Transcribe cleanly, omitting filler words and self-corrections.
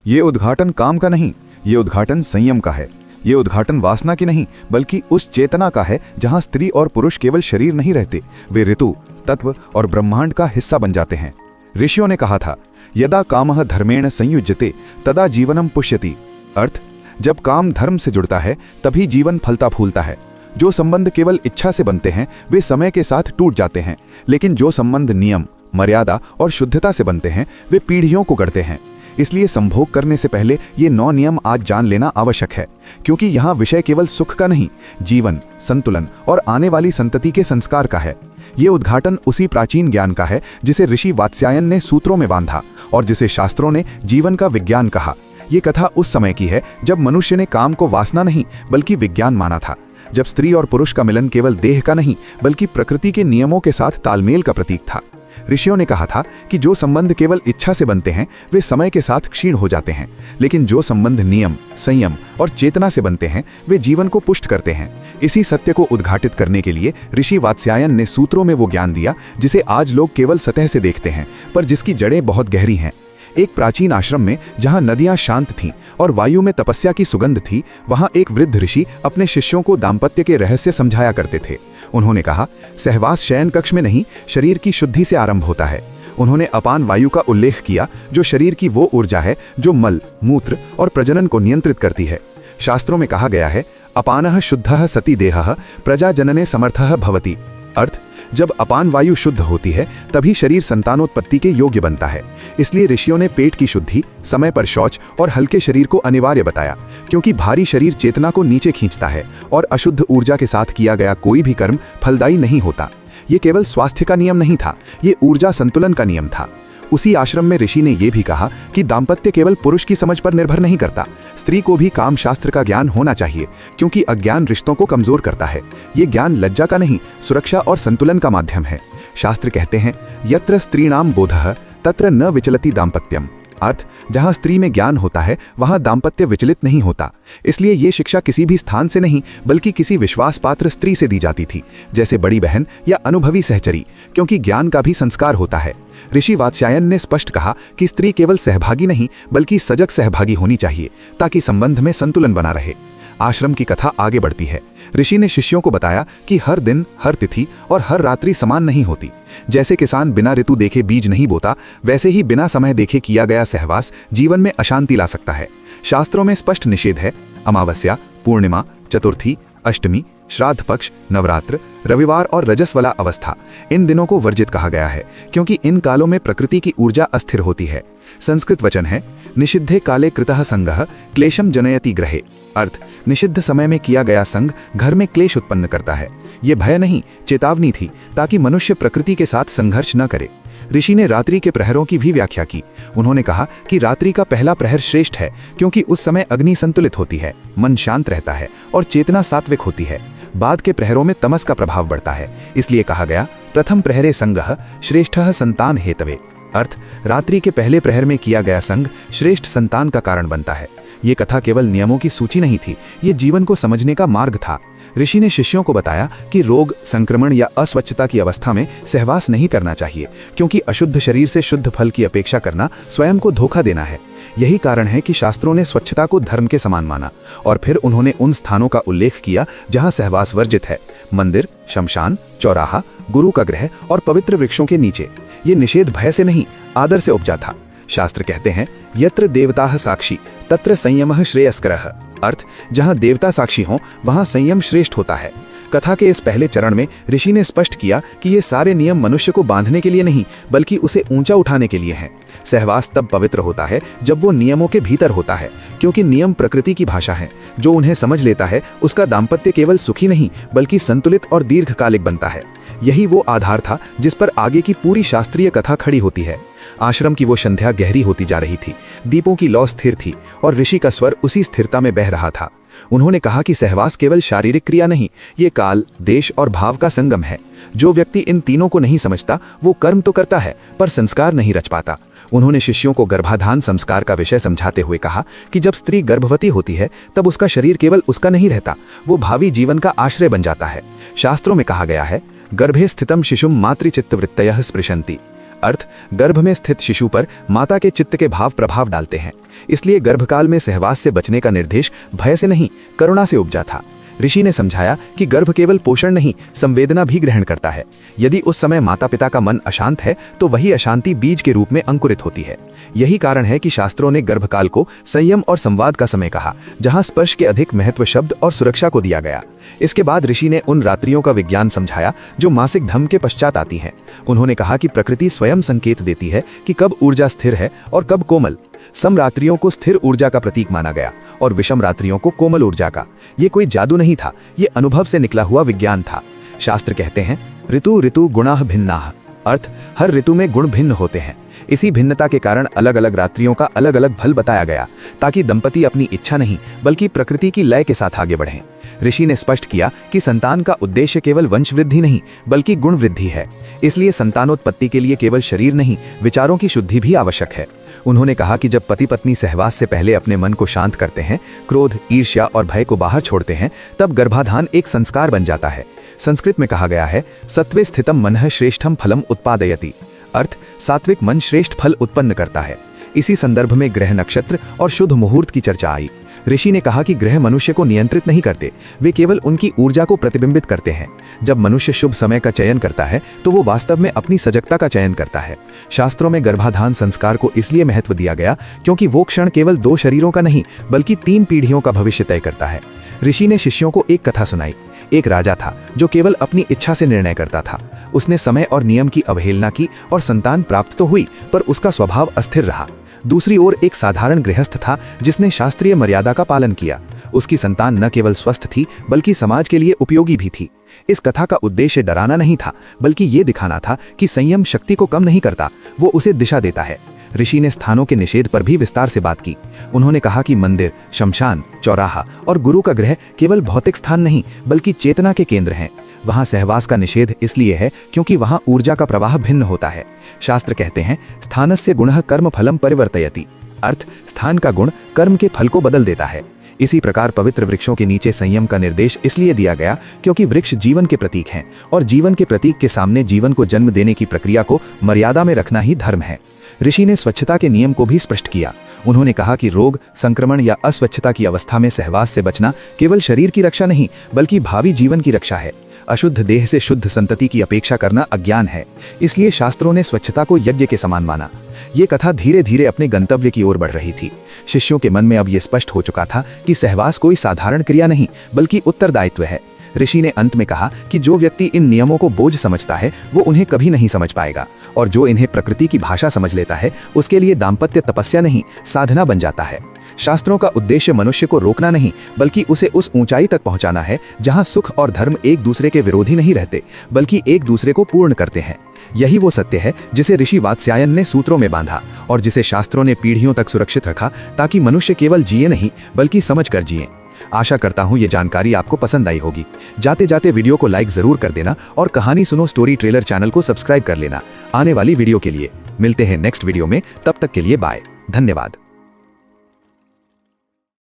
ये उद्घाटन काम का नहीं, ये उद्घाटन संयम का है। ये उद्घाटन वासना की नहीं, बल्कि उस चेतना का है जहां स्त्री और पुरुष केवल शरीर नहीं रहते, वे ऋतु, तत्व और ब्रह्मांड का हिस्सा बन जाते हैं। ऋषियों ने कहा था, यदा कामः धर्मेण संयुज्यते तदा जीवनम पुष्यति। अर्थ, जब काम धर्म से जुड़ता है तभी जीवन फलता फूलता है। जो संबंध केवल इच्छा से बनते हैं वे समय के साथ टूट जाते हैं, लेकिन जो संबंध नियम, मर्यादा और शुद्धता से बनते हैं वे पीढ़ियों को गढ़ते हैं। इसलिए संभोग करने से पहले ये 9 नियम आज जान लेना आवश्यक है, क्योंकि यहाँ विषय केवल सुख का नहीं, जीवन, संतुलन और आने वाली संतति के संस्कार का है। ये उद्घाटन उसी प्राचीन ज्ञान का है जिसे ऋषि वात्स्यायन ने सूत्रों में बांधा और जिसे शास्त्रों ने जीवन का विज्ञान कहा। ये कथा उस समय की है जब मनुष्य ने काम को वासना नहीं बल्कि विज्ञान माना था, जब स्त्री और पुरुष का मिलन केवल देह का नहीं बल्कि प्रकृति के नियमों के साथ तालमेल का प्रतीक था। ऋषियों ने कहा था कि जो संबंध केवल इच्छा से बनते हैं वे समय के साथ क्षीण हो जाते हैं, लेकिन जो संबंध नियम, संयम और चेतना से बनते हैं वे जीवन को पुष्ट करते हैं। इसी सत्य को उद्घाटित करने के लिए ऋषि वात्स्यायन ने सूत्रों में वो ज्ञान दिया जिसे आज लोग केवल सतह से देखते हैं, पर जिसकी जड़ें बहुत गहरी हैं। एक प्राचीन आश्रम में जहां नदियां शांत थीं और वायु में तपस्या की सुगंध थी, वहां एक वृद्ध ऋषि अपने शिष्यों को दाम्पत्य के रहस्य समझाया करते थे। उन्होंने कहा, सहवास शयन कक्ष में नहीं, शरीर की शुद्धि से आरंभ होता है। उन्होंने अपान वायु का उल्लेख किया, जो शरीर की वो ऊर्जा है जो मल, मूत्र और प्रजनन को नियंत्रित करती है। शास्त्रों में कहा गया है, अपानः शुद्धः सति देहः प्रजा जनने समर्थः भवति। अर्थ, जब अपान वायु शुद्ध होती है तभी शरीर संतानोत्पत्ति के योग्य बनता है। इसलिए ऋषियों ने पेट की शुद्धि, समय पर शौच और हल्के शरीर को अनिवार्य बताया, क्योंकि भारी शरीर चेतना को नीचे खींचता है और अशुद्ध ऊर्जा के साथ किया गया कोई भी कर्म फलदायी नहीं होता। ये केवल स्वास्थ्य का नियम नहीं था, ये ऊर्जा संतुलन का नियम था। उसी आश्रम में ऋषि ने यह भी कहा कि दाम्पत्य केवल पुरुष की समझ पर निर्भर नहीं करता, स्त्री को भी काम शास्त्र का ज्ञान होना चाहिए, क्योंकि अज्ञान रिश्तों को कमजोर करता है। ये ज्ञान लज्जा का नहीं, सुरक्षा और संतुलन का माध्यम है। शास्त्र कहते हैं, यत्र स्त्रीणाम बोधः तत्र न विचलति दाम्पत्यम। अर्थ, जहां स्त्री में ज्ञान होता है वहां दाम्पत्य विचलित नहीं होता। इसलिए ये शिक्षा किसी भी स्थान से नहीं बल्कि किसी विश्वास पात्र स्त्री से दी जाती थी, जैसे बड़ी बहन या अनुभवी सहचरी, क्योंकि ज्ञान का भी संस्कार होता है। ऋषि वात्स्यायन ने स्पष्ट कहा कि स्त्री केवल सहभागी नहीं बल्कि सजग सहभागी होनी चाहिए, ताकि संबंध में संतुलन बना रहे। आश्रम की कथा आगे बढ़ती है। ऋषि ने शिष्यों को बताया कि हर दिन, हर तिथि और हर रात्रि समान नहीं होती। जैसे किसान बिना ऋतु देखे बीज नहीं बोता, वैसे ही बिना समय देखे किया गया सहवास जीवन में अशांति ला सकता है। शास्त्रों में स्पष्ट निषेध है। अमावस्या, पूर्णिमा, चतुर्थी, अष्टमी, श्राद्ध पक्ष, नवरात्र, रविवार और रजस्वला अवस्था, इन दिनों को वर्जित कहा गया है, क्योंकि इन कालों में प्रकृति की ऊर्जा अस्थिर होती है। संस्कृत वचन है, निषिद्धे काले कृतः संगः क्लेशम जनयति गृहे। अर्थ, निषिद्ध समय में किया गया संग घर में क्लेश उत्पन्न करता है। ये भय नहीं, चेतावनी थी, ताकि मनुष्य प्रकृति के साथ संघर्ष न करे। ऋषि ने रात्रि के प्रहरों की भी व्याख्या की। उन्होंने कहा कि रात्रि का पहला प्रहर श्रेष्ठ है, क्योंकि उस समय अग्नि संतुलित होती है, मन शांत रहता है और चेतना सात्विक होती है। बाद के प्रहरों में तमस का प्रभाव बढ़ता है, इसलिए कहा गया, प्रथम प्रहरे संगः श्रेष्ठः संतान हेतवे। अर्थ, रात्रि के पहले प्रहर में किया गया संग श्रेष्ठ संतान का कारण बनता है। ये कथा केवल नियमों की सूची नहीं थी, ये जीवन को समझने का मार्ग था। ऋषि ने शिष्यों को बताया कि रोग, संक्रमण या अस्वच्छता की अवस्था में सहवास नहीं करना चाहिए, क्योंकि अशुद्ध शरीर से शुद्ध फल की अपेक्षा करना स्वयं को धोखा देना है। यही कारण है कि शास्त्रों ने स्वच्छता को धर्म के समान माना, और फिर उन्होंने उन स्थानों का उल्लेख किया जहां सहवास वर्जित है, मंदिर, शमशान, चौराहा, गुरु का गृह और पवित्र वृक्षों के नीचे। ये निषेध भय से नहीं, आदर से उपजा था। शास्त्र कहते हैं, यत्र देवताः साक्षी तत्र संयमः श्रेयस्करः। अर्थ, जहां देवता साक्षी हों वहां संयम श्रेष्ठ होता है। कथा के इस पहले चरण में ऋषि ने स्पष्ट किया कि ये सारे नियम मनुष्य को बांधने के लिए नहीं बल्कि उसे ऊंचा उठाने के लिए हैं। सहवास तब पवित्र होता है जब वो नियमों के भीतर होता है, क्योंकि नियम प्रकृति की भाषा है। जो उन्हें समझ लेता है उसका दाम्पत्य केवल सुखी नहीं बल्कि संतुलित और दीर्घकालिक बनता है। यही वो आधार था जिस पर आगे की पूरी शास्त्रीय कथा खड़ी होती है। आश्रम की वो संध्या गहरी होती जा रही थी, दीपों की लौ स्थिर थी और ऋषि का स्वर उसी स्थिरता में बह रहा था। उन्होंने कहा कि सहवास केवल शारीरिक क्रिया नहीं, ये काल, देश और भाव का संगम है। जो व्यक्ति इन तीनों को नहीं समझता वो कर्म तो करता है पर संस्कार नहीं रच पाता। उन्होंने शिष्यों को गर्भाधान संस्कार का विषय समझाते हुए कहा कि जब स्त्री गर्भवती होती है तब उसका शरीर केवल उसका नहीं रहता, वो भावी जीवन का आश्रय बन जाता है। शास्त्रों में कहा गया है, गर्भे स्थितम शिशुम मातृचित्तवृत्तयः स्पृशन्ति। अर्थ गर्भ में स्थित शिशु पर माता के चित्त के भाव प्रभाव डालते हैं। इसलिए गर्भकाल में सहवास से बचने का निर्देश भय से नहीं, करुणा से उपजा था। ऋषि ने समझाया कि गर्भ केवल पोषण नहीं, संवेदना भी ग्रहण करता है। यदि उस समय माता पिता का मन अशांत है तो वही अशांति बीज के रूप में अंकुरित होती है। यही कारण है कि शास्त्रों ने गर्भकाल को संयम और संवाद का समय कहा, जहां स्पर्श के अधिक महत्व शब्द और सुरक्षा को दिया गया। इसके बाद ऋषि ने उन रात्रियों का विज्ञान समझाया जो मासिक धर्म के पश्चात आती हैं। उन्होंने कहा कि प्रकृति स्वयं संकेत देती है कि कब ऊर्जा स्थिर है और कब कोमल। सम रात्रियों को स्थिर ऊर्जा का प्रतीक माना गया और विषम रात्रियों को कोमल ऊर्जा का। ये कोई जादू नहीं था, ये अनुभव से निकला हुआ विज्ञान था। शास्त्र कहते हैं ऋतु ऋतु गुणाः भिन्नाः, अर्थ हर ऋतु में गुण भिन्न होते हैं। इसी भिन्नता के कारण अलग अलग रात्रियों का अलग अलग फल बताया गया, ताकि दंपति अपनी इच्छा नहीं बल्कि प्रकृति की लय के साथ आगे बढ़ें। ऋषि ने स्पष्ट किया कि संतान का उद्देश्य केवल वंश वृद्धि नहीं बल्कि गुण वृद्धि है। इसलिए संतानोत्पत्ति के लिए केवल शरीर नहीं, विचारों की शुद्धि भी आवश्यक है। उन्होंने कहा कि जब पति पत्नी सहवास से पहले अपने मन को शांत करते हैं, क्रोध, ईर्ष्या और भय को बाहर छोड़ते हैं, तब गर्भाधान एक संस्कार बन जाता है। संस्कृत में कहा गया है सत्वे स्थितम मनः श्रेष्ठम फलम उत्पादयति, अर्थ सात्विक मन श्रेष्ठ फल उत्पन्न करता है। इसी संदर्भ में ग्रह नक्षत्र और शुद्ध मुहूर्त की चर्चा आई। ऋषि ने कहा कि ग्रह मनुष्य को नियंत्रित नहीं करते, वे केवल उनकी ऊर्जा को प्रतिबिंबित करते हैं। जब मनुष्य शुभ समय का चयन करता है तो वो वास्तव में अपनी सजगता का चयन करता है। शास्त्रों में गर्भाधान संस्कार को इसलिए महत्व दिया गया क्योंकि वो क्षण केवल 2 शरीरों का नहीं बल्कि 3 पीढ़ियों का भविष्य तय करता है। ऋषि ने शिष्यों को एक कथा सुनाई। एक राजा था जो केवल अपनी इच्छा से निर्णय करता था। उसने समय और नियम की अवहेलना की और संतान प्राप्त तो हुई, पर उसका स्वभाव अस्थिर रहा। दूसरी ओर एक साधारण गृहस्थ था जिसने शास्त्रीय मर्यादा का पालन किया। उसकी संतान न केवल स्वस्थ थी बल्कि समाज के लिए उपयोगी भी थी। इस कथा का उद्देश्य डराना नहीं था बल्कि ये दिखाना था कि संयम शक्ति को कम नहीं करता, वो उसे दिशा देता है। ऋषि ने स्थानों के निषेध पर भी विस्तार से बात की। उन्होंने कहा कि मंदिर, शमशान, चौराहा और गुरु का गृह केवल भौतिक स्थान नहीं बल्कि चेतना के केंद्र हैं। वहां सहवास का निषेध इसलिए है क्योंकि वहां ऊर्जा का प्रवाह भिन्न होता है। शास्त्र कहते हैं स्थानस्य गुणः कर्म फलम परिवर्तयति, अर्थ स्थान का गुण कर्म के फल को बदल देता है। इसी प्रकार पवित्र वृक्षों के नीचे संयम का निर्देश इसलिए दिया गया क्योंकि वृक्ष जीवन के प्रतीक हैं और जीवन के प्रतीक के सामने जीवन को जन्म देने की प्रक्रिया को मर्यादा में रखना ही धर्म है। ऋषि ने स्वच्छता के नियम को भी स्पष्ट किया। उन्होंने कहा कि रोग, संक्रमण या अस्वच्छता की अवस्था में सहवास से बचना केवल शरीर की रक्षा नहीं बल्कि भावी जीवन की रक्षा है। अशुद्ध देह से शुद्ध संतति की अपेक्षा करना अज्ञान है। इसलिए शास्त्रों ने स्वच्छता को यज्ञ के समान माना। ये कथा धीरे धीरे अपने गंतव्य की ओर बढ़ रही थी। शिष्यों के मन में अब यह स्पष्ट हो चुका था कि सहवास कोई साधारण क्रिया नहीं बल्कि उत्तरदायित्व है। ऋषि ने अंत में कहा कि जो व्यक्ति इन नियमों को बोझ समझता है वो उन्हें कभी नहीं समझ पाएगा, और जो इन्हें प्रकृति की भाषा समझ लेता है उसके लिए दाम्पत्य तपस्या नहीं, साधना बन जाता है। शास्त्रों का उद्देश्य मनुष्य को रोकना नहीं बल्कि उसे उस ऊंचाई तक पहुंचाना है जहां सुख और धर्म एक दूसरे के विरोधी नहीं रहते बल्कि एक दूसरे को पूर्ण करते हैं। यही वो सत्य है जिसे ऋषि वात्स्यायन ने सूत्रों में बांधा और जिसे शास्त्रों ने पीढ़ियों तक सुरक्षित रखा, ताकि मनुष्य केवल जिए नहीं बल्कि समझ कर जिए। आशा करता हूँ ये जानकारी आपको पसंद आई होगी। जाते जाते वीडियो को लाइक जरूर कर देना और कहानी सुनो स्टोरी ट्रेलर चैनल को सब्सक्राइब कर लेना आने वाली वीडियो के लिए। मिलते हैं नेक्स्ट वीडियो में, तब तक के लिए बाय, धन्यवाद।